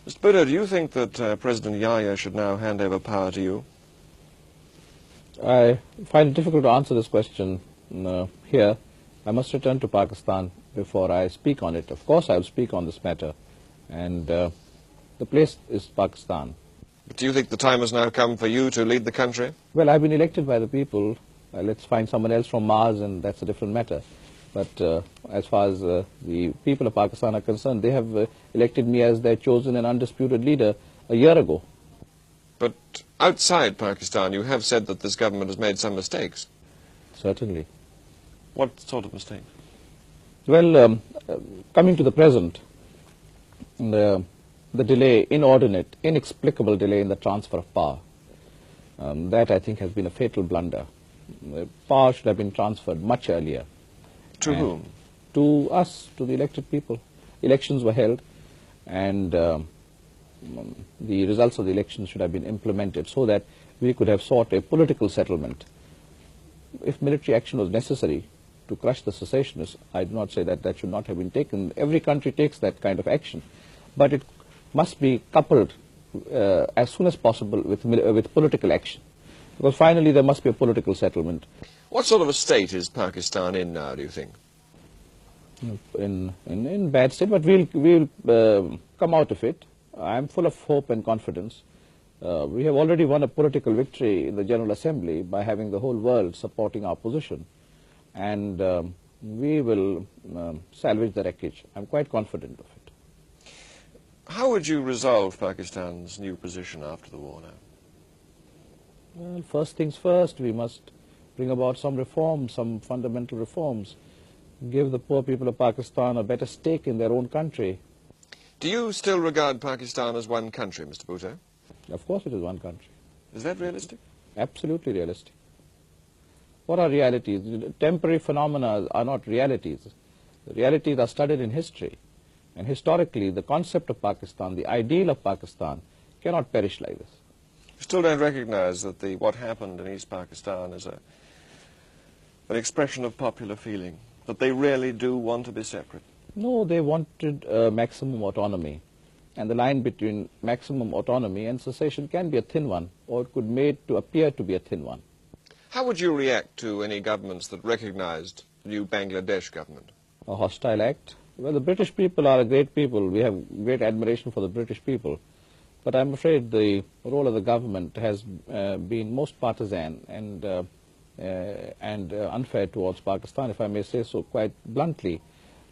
Mr. Bhutto, do you think that President Yahya should now hand over power to you? I find it difficult to answer this question here. I must return to Pakistan before I speak on it. Of course, I will speak on this matter, and the place is Pakistan. But do you think the time has now come for you to lead the country? Well, I've been elected by the people. Let's find someone else from Mars, and that's a different matter. But as far as the people of Pakistan are concerned, they have elected me as their chosen and undisputed leader a year ago. But outside Pakistan, you have said that this government has made some mistakes. Certainly. What sort of mistakes? Well, coming to the present, the delay, inordinate, inexplicable delay in the transfer of power, that I think has been a fatal blunder. Power should have been transferred much earlier. To whom? To us, to the elected people. Elections were held, and the results of the elections should have been implemented so that we could have sought a political settlement. If military action was necessary to crush the secessionists, I do not say that that should not have been taken. Every country takes that kind of action, but it must be coupled as soon as possible with political action, because finally there must be a political settlement. What sort of a state is Pakistan in now, do you think? In bad state, but we'll come out of it. I'm full of hope and confidence. We have already won a political victory in the General Assembly by having the whole world supporting our position, and we will salvage the wreckage. I'm quite confident of it. How would you resolve Pakistan's new position after the war now? Well, first things first, we must bring about some reforms, some fundamental reforms, give the poor people of Pakistan a better stake in their own country. Do you still regard Pakistan as one country, Mr. Bhutto? Of course it is one country. Is that realistic? Absolutely realistic. What are realities? Temporary phenomena are not realities. The realities are studied in history. And historically, the concept of Pakistan, the ideal of Pakistan, cannot perish like this. You still don't recognize that what happened in East Pakistan is an expression of popular feeling, that they really do want to be separate? No, they wanted maximum autonomy. And the line between maximum autonomy and secession can be a thin one, or it could be made to appear to be a thin one. How would you react to any governments that recognized the new Bangladesh government? A hostile act? Well, the British people are a great people. We have great admiration for the British people. But I'm afraid the role of the government has been most partisan and unfair towards Pakistan, if I may say so quite bluntly.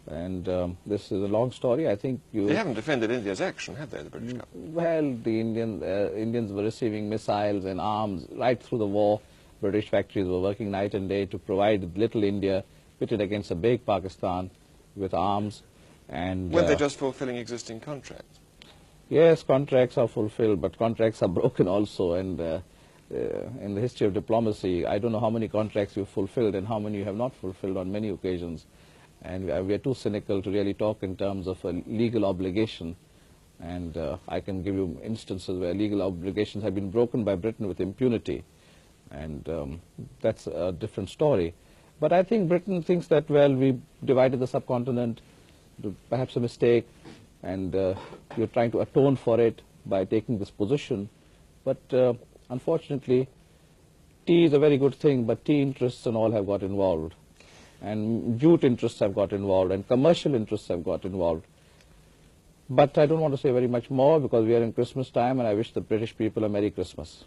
And this is a long story. I think you... They haven't defended India's action, have they, the British government? Well, the Indians were receiving missiles and arms right through the war. British factories were working night and day to provide little India pitted against a big Pakistan with arms. And were they just fulfilling existing contracts? Yes, contracts are fulfilled, but contracts are broken also. And in the history of diplomacy, I don't know how many contracts you've fulfilled and how many you have not fulfilled on many occasions. And we are too cynical to really talk in terms of a legal obligation. And I can give you instances where legal obligations have been broken by Britain with impunity. And that's a different story. But I think Britain thinks that, well, we divided the subcontinent, perhaps a mistake, and you're trying to atone for it by taking this position. But unfortunately, tea is a very good thing, but tea interests and all have got involved. And jute interests have got involved, and commercial interests have got involved. But I don't want to say very much more because we are in Christmas time, and I wish the British people a Merry Christmas.